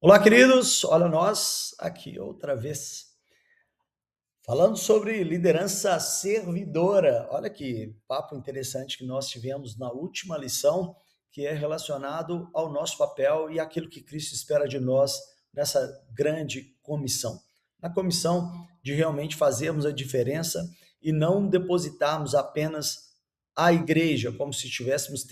Olá, queridos. Olha nós aqui outra vez, falando sobre liderança servidora. Olha que papo interessante que nós tivemos na última lição, que é relacionado ao nosso papel e aquilo que Cristo espera de nós nessa grande comissão. Na comissão de realmente fazermos a diferença e não depositarmos apenas a igreja, como se estivéssemos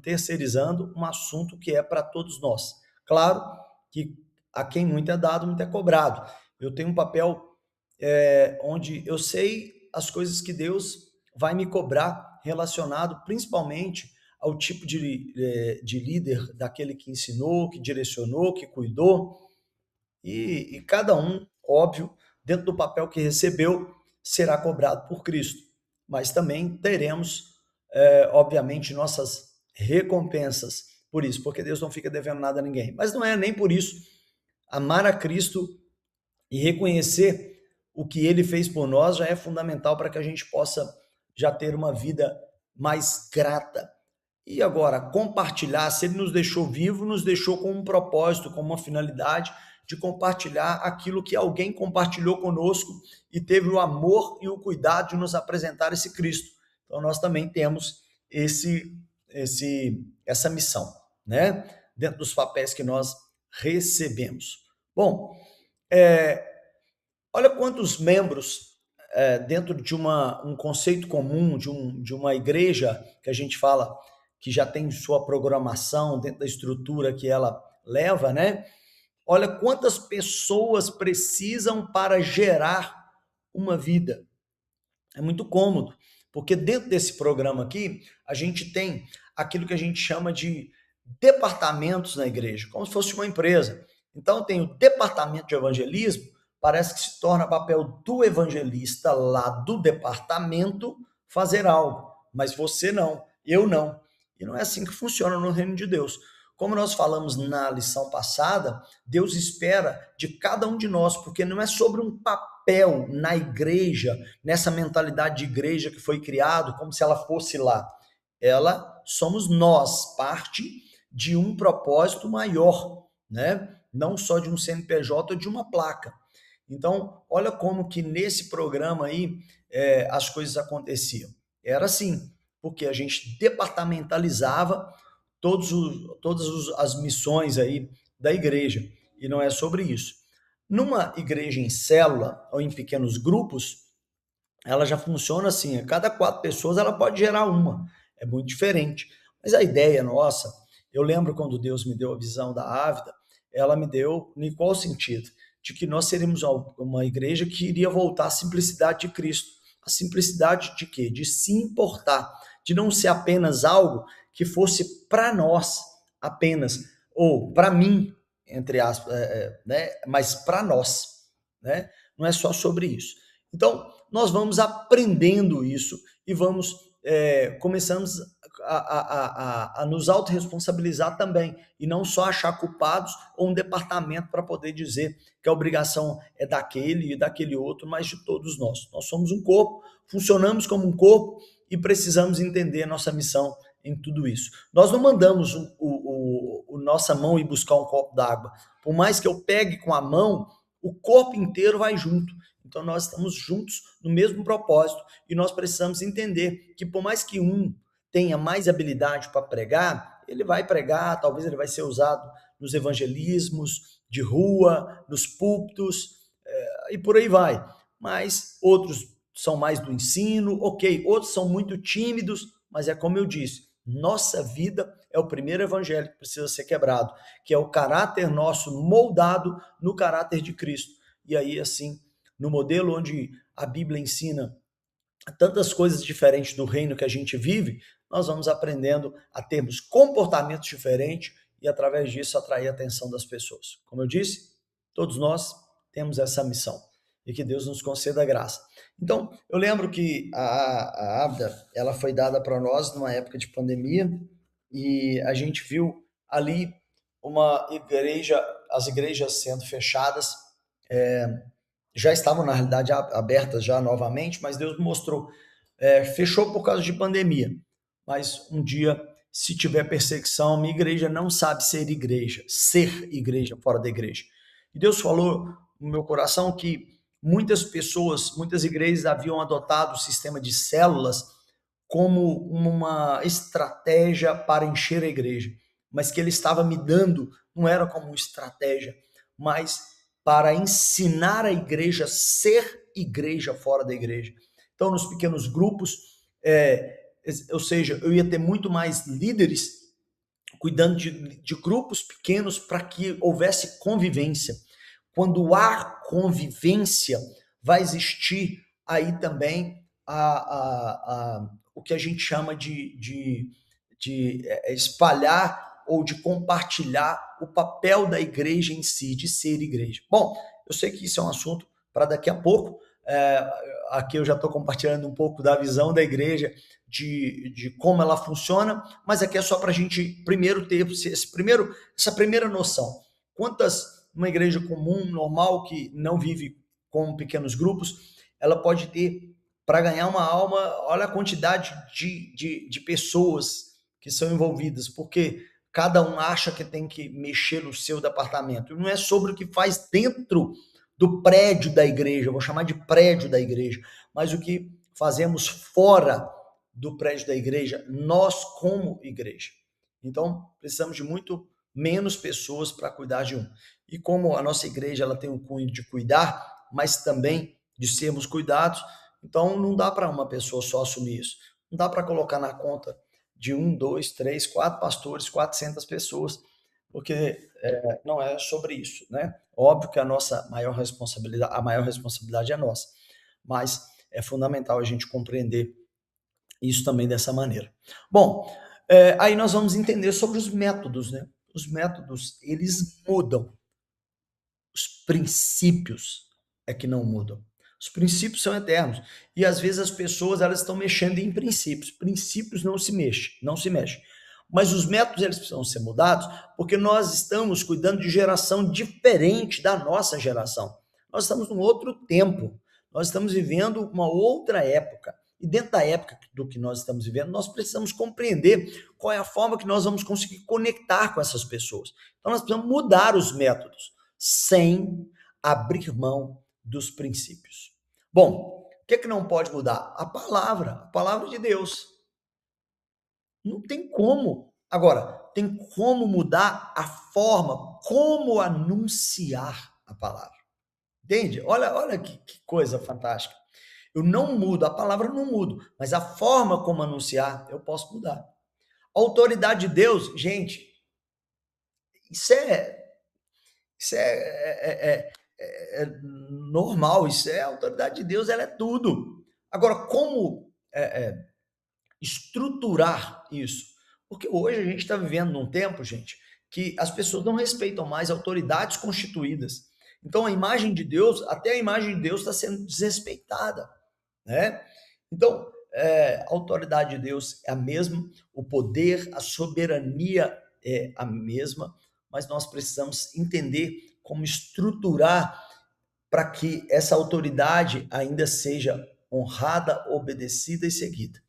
terceirizando um assunto que é para todos nós. Claro que a quem muito é dado, muito é cobrado. Eu tenho um papel onde eu sei as coisas que Deus vai me cobrar relacionado principalmente ao tipo de líder, daquele que ensinou, que direcionou, que cuidou, e cada um, óbvio, dentro do papel que recebeu, será cobrado por Cristo. Mas também teremos, obviamente, nossas recompensas por isso, porque Deus não fica devendo nada a ninguém. Mas não é nem por isso. Amar a Cristo e reconhecer o que ele fez por nós já é fundamental para que a gente possa já ter uma vida mais grata. E agora, compartilhar, se ele nos deixou vivo, nos deixou com um propósito, com uma finalidade de compartilhar aquilo que alguém compartilhou conosco e teve o amor e o cuidado de nos apresentar esse Cristo. Então nós também temos essa missão, né? Dentro dos papéis que nós recebemos. Bom, olha quantos membros dentro de um conceito comum de uma igreja que a gente fala que já tem sua programação dentro da estrutura que ela leva, né? Olha quantas pessoas precisam para gerar uma vida. É muito cômodo, porque dentro desse programa aqui, a gente tem aquilo que a gente chama de departamentos na igreja, como se fosse uma empresa. Então, tem o departamento de evangelismo, parece que se torna papel do evangelista lá do departamento fazer algo, mas você não, eu não. E não é assim que funciona no reino de Deus. Como nós falamos na lição passada, Deus espera de cada um de nós, porque não é sobre um papel na igreja, nessa mentalidade de igreja que foi criado, como se ela fosse lá. Ela somos nós, parte de um propósito maior, né? Não só de um CNPJ ou de uma placa. Então, olha como que nesse programa aí as coisas aconteciam. Era assim, porque a gente departamentalizava todas as missões aí da igreja, e não é sobre isso. Numa igreja em célula ou em pequenos grupos, ela já funciona assim, a cada 4 pessoas ela pode gerar uma, é muito diferente. Mas a ideia nossa, eu lembro quando Deus me deu a visão da Ávida, ela me deu em qual sentido? De que nós seríamos uma igreja que iria voltar à simplicidade de Cristo. A simplicidade de quê? De se importar, de não ser apenas algo que fosse para nós apenas, ou para mim, entre aspas, né? Mas para nós, né? Não é só sobre isso. Então, nós vamos aprendendo isso e vamos começamos a nos autorresponsabilizar também e não só achar culpados ou um departamento para poder dizer que a obrigação é daquele e daquele outro, mas de todos nós. Nós somos um corpo, funcionamos como um corpo e precisamos entender nossa missão em tudo isso. Nós não mandamos nossa mão ir buscar um copo d'água. Por mais que eu pegue com a mão, o corpo inteiro vai junto. Então nós estamos juntos no mesmo propósito e nós precisamos entender que por mais que um tenha mais habilidade para pregar, ele vai pregar, talvez ele vai ser usado nos evangelismos de rua, nos púlpitos e por aí vai. Mas outros são mais do ensino, ok, outros são muito tímidos, mas é como eu disse, nossa vida é o primeiro evangelho que precisa ser quebrado, que é o caráter nosso moldado no caráter de Cristo. E aí, assim, no modelo onde a Bíblia ensina tantas coisas diferentes do reino que a gente vive, nós vamos aprendendo a termos comportamentos diferentes e, através disso, atrair a atenção das pessoas. Como eu disse, todos nós temos essa missão e que Deus nos conceda graça. Então, eu lembro que a Abda, ela foi dada para nós numa época de pandemia e a gente viu ali uma igreja, as igrejas sendo fechadas, já estavam na realidade abertas já novamente, mas Deus mostrou, fechou por causa de pandemia, mas um dia se tiver perseguição, minha igreja não sabe ser igreja fora da igreja. E Deus falou no meu coração que muitas pessoas, muitas igrejas haviam adotado o sistema de células como uma estratégia para encher a igreja, mas que ele estava me dando não era como uma estratégia, mas para ensinar a igreja a ser igreja fora da igreja. Então, nos pequenos grupos, ou seja, eu ia ter muito mais líderes cuidando de grupos pequenos para que houvesse convivência. Quando há convivência, vai existir aí também o que a gente chama de espalhar ou de compartilhar o papel da igreja em si, de ser igreja. Bom, eu sei que isso é um assunto para daqui a pouco. Aqui eu já estou compartilhando um pouco da visão da igreja, de como ela funciona, mas aqui é só para a gente primeiro ter essa primeira noção. Uma igreja comum, normal, que não vive com pequenos grupos, ela pode ter, para ganhar uma alma, olha a quantidade de pessoas que são envolvidas, porque cada um acha que tem que mexer no seu departamento. Não é sobre o que faz dentro do prédio da igreja, vou chamar de prédio da igreja, mas o que fazemos fora do prédio da igreja, nós como igreja. Então, precisamos de muito menos pessoas para cuidar de um. E como a nossa igreja ela tem um cunho de cuidar, mas também de sermos cuidados, então não dá para uma pessoa só assumir isso. Não dá para colocar na conta de 1, 2, 3, 4 pastores, 400 pessoas, porque não é sobre isso, né? Óbvio que a maior responsabilidade é nossa, mas é fundamental a gente compreender isso também dessa maneira. Bom, aí nós vamos entender sobre os métodos, né? Os métodos, eles mudam. Os princípios é que não mudam. Os princípios são eternos. E às vezes as pessoas elas estão mexendo em princípios. Princípios não se mexem. Mas os métodos eles precisam ser mudados porque nós estamos cuidando de geração diferente da nossa geração. Nós estamos num outro tempo. Nós estamos vivendo uma outra época. E dentro da época do que nós estamos vivendo, nós precisamos compreender qual é a forma que nós vamos conseguir conectar com essas pessoas. Então nós precisamos mudar os métodos sem abrir mão dos princípios. Bom, o que é que não pode mudar? A palavra de Deus. Não tem como. Agora, tem como mudar a forma como anunciar a palavra. Entende? Olha que coisa fantástica. Eu não mudo, a palavra não mudo, mas a forma como anunciar, eu posso mudar. A autoridade de Deus, gente, isso é normal, isso é a autoridade de Deus, ela é tudo. Agora, como estruturar isso? Porque hoje a gente está vivendo num tempo, gente, que as pessoas não respeitam mais autoridades constituídas. Então, a imagem de Deus, até a imagem de Deus está sendo desrespeitada, né? Então, a autoridade de Deus é a mesma, o poder, a soberania é a mesma, mas nós precisamos entender como estruturar para que essa autoridade ainda seja honrada, obedecida e seguida.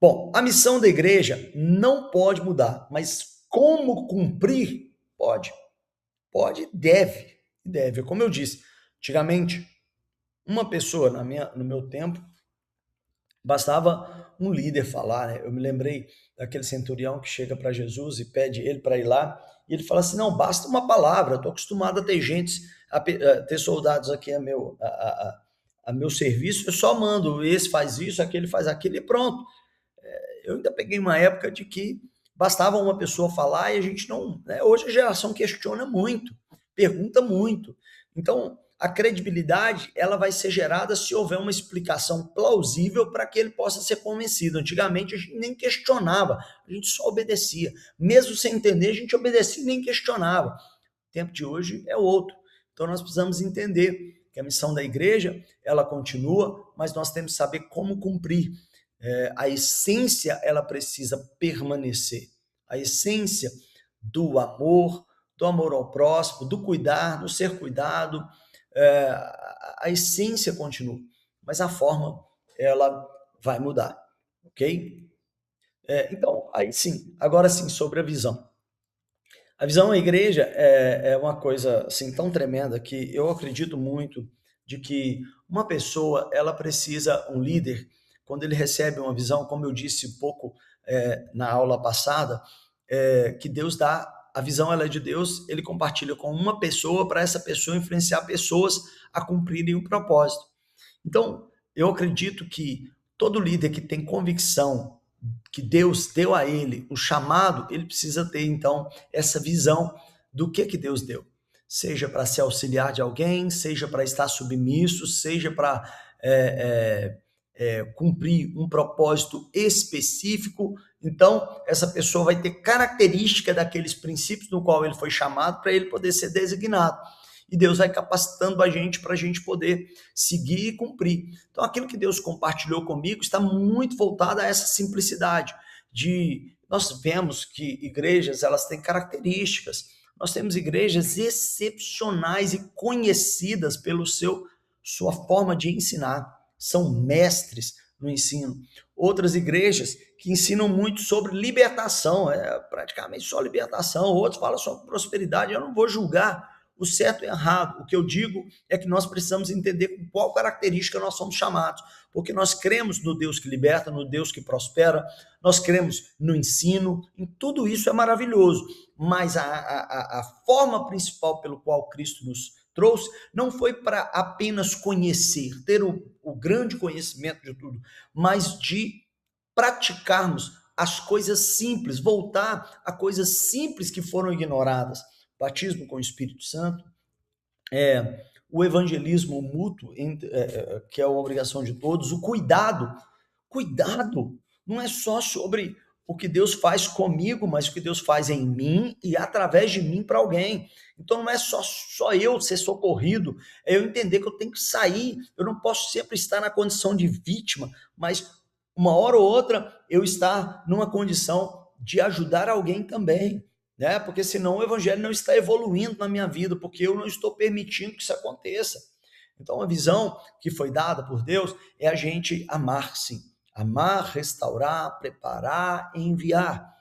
Bom, a missão da igreja não pode mudar, mas como cumprir? Pode. Pode, deve. Como eu disse, antigamente, uma pessoa, no meu tempo, bastava um líder falar, né? Eu me lembrei daquele centurião que chega para Jesus e pede ele para ir lá, e ele fala assim, não, basta uma palavra, estou acostumado a ter a ter soldados aqui a meu serviço, eu só mando, esse faz isso, aquele faz aquilo e pronto. Eu ainda peguei uma época de que bastava uma pessoa falar e a gente não... Né? Hoje a geração questiona muito, pergunta muito. Então, a credibilidade ela vai ser gerada se houver uma explicação plausível para que ele possa ser convencido. Antigamente a gente nem questionava, a gente só obedecia. Mesmo sem entender, a gente obedecia e nem questionava. O tempo de hoje é outro. Então nós precisamos entender que a missão da igreja ela continua, mas nós temos que saber como cumprir. A essência ela precisa permanecer. A essência do amor ao próximo, do cuidar, do ser cuidado, a essência continua, mas a forma ela vai mudar, ok? Então, aí sim, agora sim, sobre a visão. A visão da igreja é uma coisa assim tão tremenda que eu acredito muito de que uma pessoa ela precisa um líder quando ele recebe uma visão, como eu disse um pouco na aula passada, que Deus dá a visão ela é de Deus, ele compartilha com uma pessoa para essa pessoa influenciar pessoas a cumprirem o propósito. Então, eu acredito que todo líder que tem convicção que Deus deu a ele o chamado, ele precisa ter então essa visão do que Deus deu. Seja para ser auxiliar de alguém, seja para estar submisso, seja para cumprir um propósito específico. Então, essa pessoa vai ter característica daqueles princípios no qual ele foi chamado para ele poder ser designado. E Deus vai capacitando a gente para a gente poder seguir e cumprir. Então, aquilo que Deus compartilhou comigo está muito voltado a essa simplicidade de nós vemos que igrejas elas têm características. Nós temos igrejas excepcionais e conhecidas pelo sua forma de ensinar. São mestres no ensino. Outras igrejas que ensinam muito sobre libertação, praticamente só libertação. Outros falam sobre prosperidade. Eu não vou julgar o certo e errado. O que eu digo é que nós precisamos entender com qual característica nós somos chamados, porque nós cremos no Deus que liberta, no Deus que prospera, nós cremos no ensino, em tudo isso é maravilhoso, mas a forma principal pelo qual Cristo nos trouxe não foi para apenas conhecer, ter o grande conhecimento de tudo, mas de praticarmos as coisas simples, voltar a coisas simples que foram ignoradas. Batismo com o Espírito Santo, o evangelismo mútuo, que é a obrigação de todos, o cuidado, não é só sobre o que Deus faz comigo, mas o que Deus faz em mim e através de mim para alguém. Então não é só eu ser socorrido, é eu entender que eu tenho que sair, eu não posso sempre estar na condição de vítima, mas uma hora ou outra eu estar numa condição de ajudar alguém também, né? Porque senão o evangelho não está evoluindo na minha vida, porque eu não estou permitindo que isso aconteça. Então a visão que foi dada por Deus é a gente amar, sim. Amar, restaurar, preparar, enviar.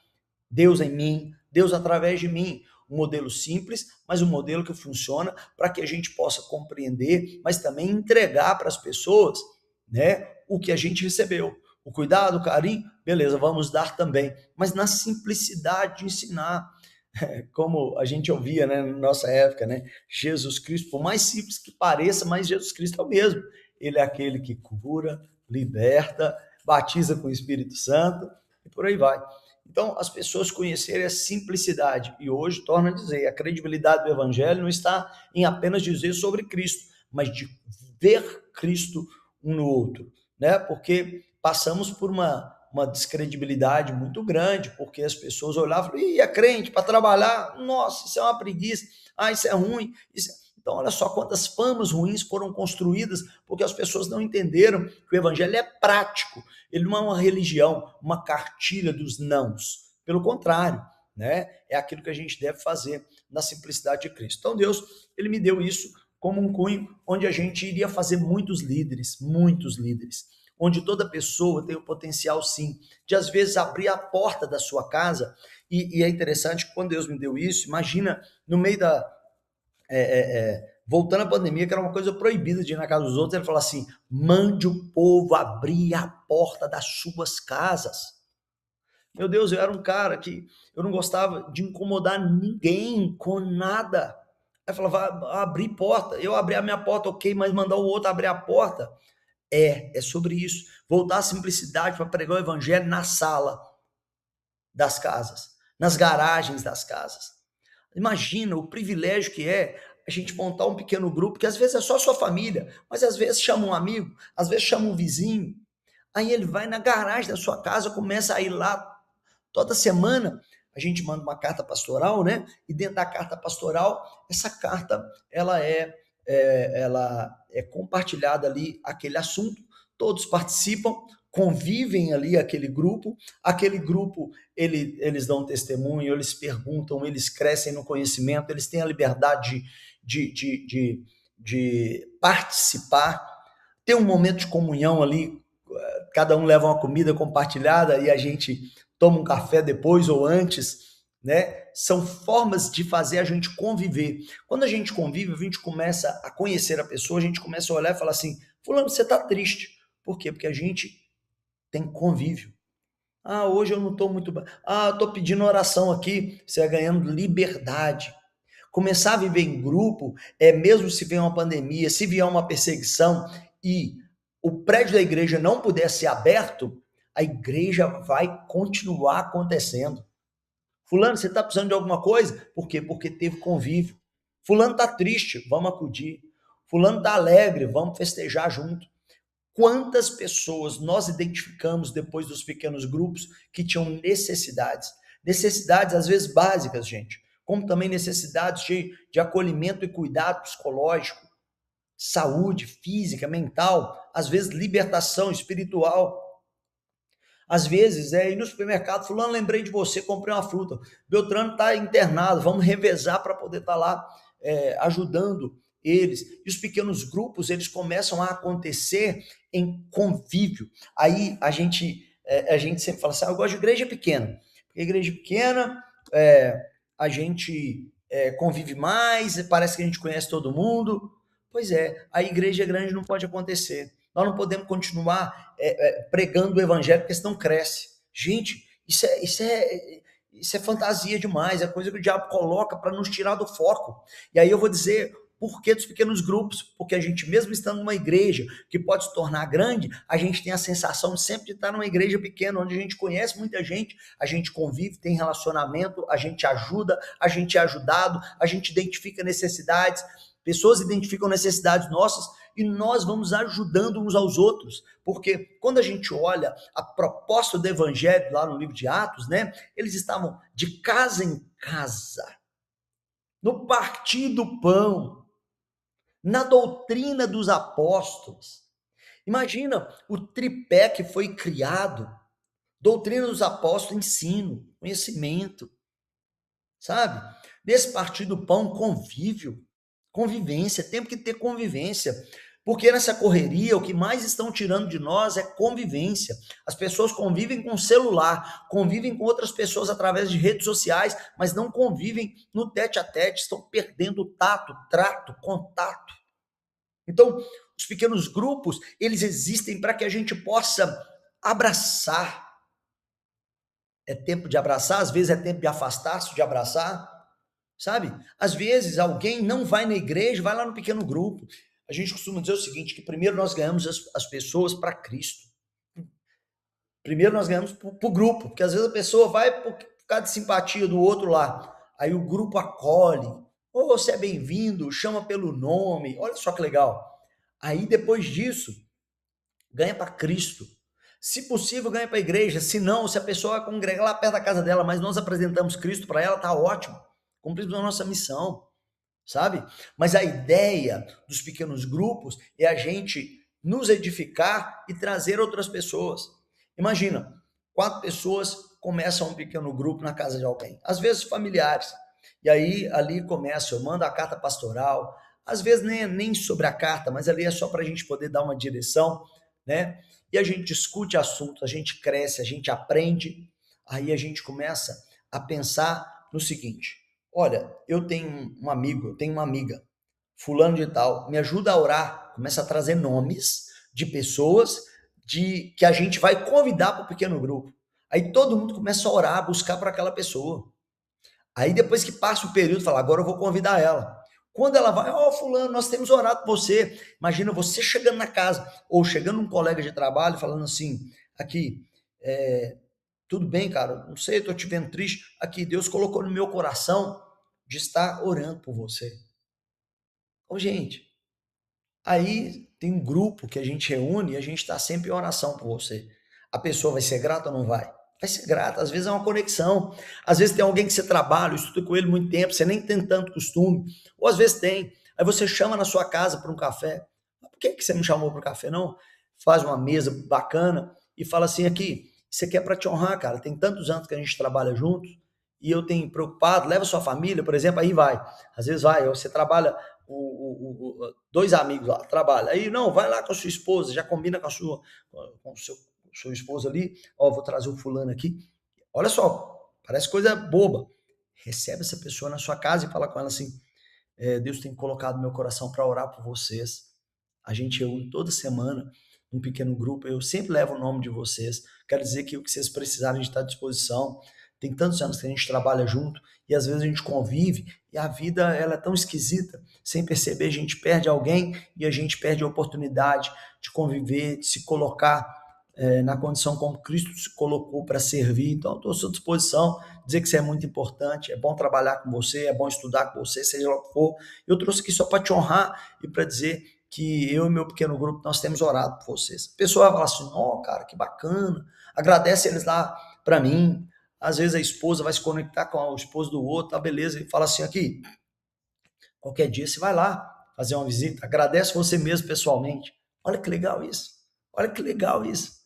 Deus em mim, Deus através de mim. Um modelo simples, mas um modelo que funciona para que a gente possa compreender, mas também entregar para as pessoas, né, o que a gente recebeu. O cuidado, o carinho, beleza, vamos dar também, mas na simplicidade de ensinar. Como a gente ouvia, né, na nossa época, né? Jesus Cristo, por mais simples que pareça, mas Jesus Cristo é o mesmo. Ele é aquele que cura, liberta, batiza com o Espírito Santo e por aí vai. Então, as pessoas conhecerem a simplicidade. E hoje, torna a dizer, a credibilidade do Evangelho não está em apenas dizer sobre Cristo, mas de ver Cristo um no outro, né? Porque passamos por uma descredibilidade muito grande, porque as pessoas olhavam e falavam, ih, é crente para trabalhar, nossa, isso é uma preguiça, isso é ruim. Então, olha só quantas famas ruins foram construídas, porque as pessoas não entenderam que o evangelho é prático, ele não é uma religião, uma cartilha dos nãos. Pelo contrário, né? É aquilo que a gente deve fazer na simplicidade de Cristo. Então, Deus, ele me deu isso como um cunho onde a gente iria fazer muitos líderes, onde toda pessoa tem o potencial, sim, de às vezes abrir a porta da sua casa, e é interessante que quando Deus me deu isso, imagina, no meio da... voltando à pandemia, que era uma coisa proibida de ir na casa dos outros, ele fala assim, mande o povo abrir a porta das suas casas. Meu Deus, eu era um cara que eu não gostava de incomodar ninguém com nada. Aí falava, abrir porta, eu abri a minha porta, ok, mas mandar o outro abrir a porta, é sobre isso. Voltar à simplicidade para pregar o evangelho na sala das casas, nas garagens das casas. Imagina o privilégio que é a gente montar um pequeno grupo, que às vezes é só sua família, mas às vezes chama um amigo, às vezes chama um vizinho. Aí ele vai na garagem da sua casa, começa a ir lá toda semana. A gente manda uma carta pastoral, né? E dentro da carta pastoral, essa carta ela é compartilhada ali aquele assunto, todos participam, convivem ali aquele grupo eles dão testemunho, eles perguntam, eles crescem no conhecimento, eles têm a liberdade de participar, ter um momento de comunhão ali, cada um leva uma comida compartilhada e a gente toma um café depois ou antes, né? São formas de fazer a gente conviver. Quando a gente convive, a gente começa a conhecer a pessoa, a gente começa a olhar e falar assim, fulano, você tá triste. Por quê? Porque a gente tem convívio. Ah, hoje eu não estou muito bem. Ah, eu estou pedindo oração aqui. Você vai ganhando liberdade. Começar a viver em grupo é mesmo se vier uma pandemia, se vier uma perseguição e o prédio da igreja não puder ser aberto, a igreja vai continuar acontecendo. Fulano, você está precisando de alguma coisa? Por quê? Porque teve convívio. Fulano está triste, vamos acudir. Fulano está alegre, vamos festejar junto. Quantas pessoas nós identificamos depois dos pequenos grupos que tinham necessidades? Necessidades, às vezes, básicas, gente, como também necessidades de acolhimento e cuidado psicológico, saúde física, mental, às vezes libertação espiritual. Às vezes, ir no supermercado, fulano, lembrei de você, comprei uma fruta. Beltrano está internado, vamos revezar para poder estar lá ajudando eles. E os pequenos grupos, eles começam a acontecer em convívio. Aí a gente sempre fala assim, eu gosto de igreja pequena. Porque igreja pequena, a gente convive mais, parece que a gente conhece todo mundo. Pois é, a igreja grande não pode acontecer. Nós não podemos continuar pregando o evangelho, porque senão cresce. Gente, isso é fantasia demais, é coisa que o diabo coloca para nos tirar do foco. E aí eu vou dizer por que dos pequenos grupos? Porque a gente, mesmo estando numa igreja que pode se tornar grande, a gente tem a sensação sempre de estar numa igreja pequena, onde a gente conhece muita gente, a gente convive, tem relacionamento, a gente ajuda, a gente é ajudado, a gente identifica necessidades, pessoas identificam necessidades nossas e nós vamos ajudando uns aos outros, porque quando a gente olha a proposta do evangelho lá no livro de Atos, né, eles estavam de casa em casa, no partir do pão, na doutrina dos apóstolos. Imagina o tripé que foi criado: doutrina dos apóstolos, ensino, conhecimento, sabe? Nesse partir do pão, convívio, convivência, temos que ter convivência. Porque nessa correria, o que mais estão tirando de nós é convivência. As pessoas convivem com celular, convivem com outras pessoas através de redes sociais, mas não convivem no tete a tete, estão perdendo o tato, trato, contato. Então, os pequenos grupos, eles existem para que a gente possa abraçar. É tempo de abraçar, às vezes é tempo de afastar-se de abraçar, sabe? Às vezes alguém não vai na igreja, vai lá no pequeno grupo. A gente costuma dizer o seguinte, que primeiro nós ganhamos as pessoas para Cristo. Primeiro nós ganhamos para o grupo, porque às vezes a pessoa vai por causa de simpatia do outro lá. Aí o grupo acolhe. Ô, você é bem-vindo, chama pelo nome. Olha só que legal. Aí depois disso, ganha para Cristo. Se possível, ganha para a igreja. Se não, se a pessoa vai congregar lá perto da casa dela, mas nós apresentamos Cristo para ela, tá ótimo. Cumprimos a nossa missão, sabe? Mas a ideia dos pequenos grupos é a gente nos edificar e trazer outras pessoas. Imagina, 4 pessoas começam um pequeno grupo na casa de alguém, às vezes familiares. E aí ali começa, eu mando a carta pastoral, às vezes nem sobre a carta, mas ali é só para a gente poder dar uma direção, né? E a gente discute assuntos, a gente cresce, a gente aprende, aí a gente começa a pensar no seguinte: olha, eu tenho um amigo, eu tenho uma amiga, fulano de tal, me ajuda a orar, começa a trazer nomes de pessoas que a gente vai convidar para o pequeno grupo. Aí todo mundo começa a orar, buscar para aquela pessoa. Aí depois que passa o período, fala, agora eu vou convidar ela. Quando ela vai, fulano, nós temos orado por você. Imagina você chegando na casa, ou chegando um colega de trabalho, falando assim, aqui, tudo bem, cara, não sei, estou te vendo triste. Aqui, Deus colocou no meu coração de estar orando por você. Gente, aí tem um grupo que a gente reúne e a gente está sempre em oração por você. A pessoa vai ser grata ou não vai? Vai ser grata, às vezes é uma conexão, às vezes tem alguém que você trabalha, estuda com ele muito tempo, você nem tem tanto costume, ou às vezes tem, aí você chama na sua casa para um café. Por que você me chamou para um café, não? Faz uma mesa bacana e fala assim, aqui, isso aqui é para te honrar, cara, tem tantos anos que a gente trabalha juntos, e eu tenho preocupado, leva sua família, por exemplo, aí vai, às vezes vai, você trabalha, 2 amigos lá, trabalha, aí não, vai lá com a sua esposa, já combina com a sua esposa ali, vou trazer o fulano aqui, Olha só, parece coisa boba. Recebe essa pessoa na sua casa e fala com ela assim: Deus tem colocado no meu coração para orar por vocês. A gente reúne toda semana um pequeno grupo. Eu sempre levo o nome de vocês. Quero dizer que o que vocês precisarem, a gente está à disposição. Tem tantos anos que a gente trabalha junto e às vezes a gente convive e a vida ela é tão esquisita. Sem perceber, a gente perde alguém e a gente perde a oportunidade de conviver, de se colocar na condição como Cristo se colocou para servir. Então, estou à sua disposição, dizer que isso é muito importante, é bom trabalhar com você, é bom estudar com você, seja lá o que for. Eu trouxe aqui só para te honrar e para dizer que eu e meu pequeno grupo, nós temos orado por vocês. A pessoa vai falar assim, ó, cara, que bacana, agradece eles lá para mim. Às vezes a esposa vai se conectar com o esposo do outro, tá beleza, e fala assim, aqui, qualquer dia você vai lá fazer uma visita, agradece você mesmo pessoalmente. Olha que legal isso, olha que legal isso.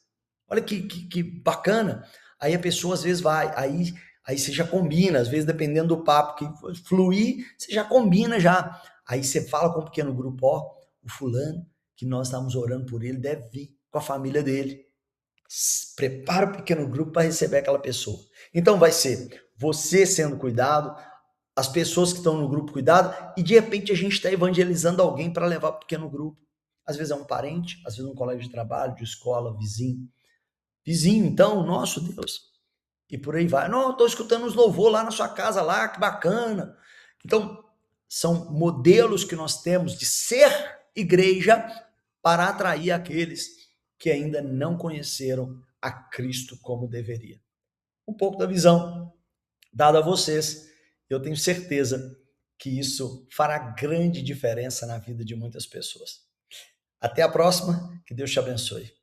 Olha que bacana. Aí a pessoa às vezes vai, aí você já combina, às vezes dependendo do papo que fluir, você já combina já. Aí você fala com um pequeno grupo, ó, o fulano que nós estamos orando por ele deve vir com a família dele. Prepara o pequeno grupo para receber aquela pessoa. Então vai ser você sendo cuidado, as pessoas que estão no grupo cuidado, e de repente a gente está evangelizando alguém para levar para o pequeno grupo. Às vezes é um parente, às vezes um colega de trabalho, de escola, vizinho. Vizinho, então, nosso Deus. E por aí vai. Não, estou escutando os louvor lá na sua casa, lá, que bacana. Então, são modelos que nós temos de ser igreja para atrair aqueles que ainda não conheceram a Cristo como deveria. Um pouco da visão dada a vocês, eu tenho certeza que isso fará grande diferença na vida de muitas pessoas. Até a próxima, que Deus te abençoe.